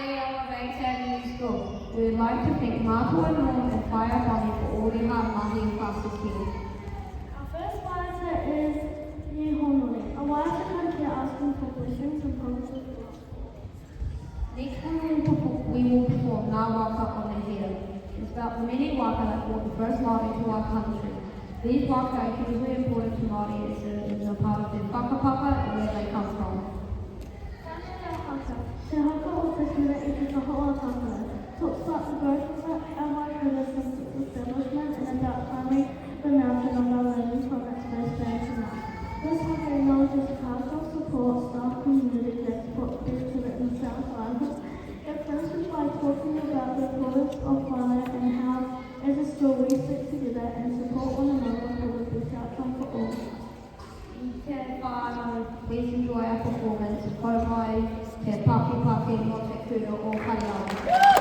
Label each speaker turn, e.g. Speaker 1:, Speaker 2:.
Speaker 1: day our Bank Academy School. We would like to thank Marco and Norm and Fire Bonnie for all their hard work and classes here.
Speaker 2: Our first wiser is New Hornley. A wiser comes here asking for blessings and promises.
Speaker 1: Next we will perform Ngā Waka on the Hill. It's about the many waka that brought the first Māori to our country. These waka are hugely important to Māori as it is a part of their whakapapa and where they come from.
Speaker 2: Te haka o te kura I te kaha o Tākara talks about the growth of our white river since its establishment and about climbing the mountain of our learning from its first day to now. This haka acknowledges the pastoral support staff community that support Christian in South Island. It finishes by talking about the importance of whānau and how, as a school, we stick together and support one another for the best outcome for all.
Speaker 1: Te whānau, please enjoy our performance. Ko mai, te paki paki mo te kura o Kariawa.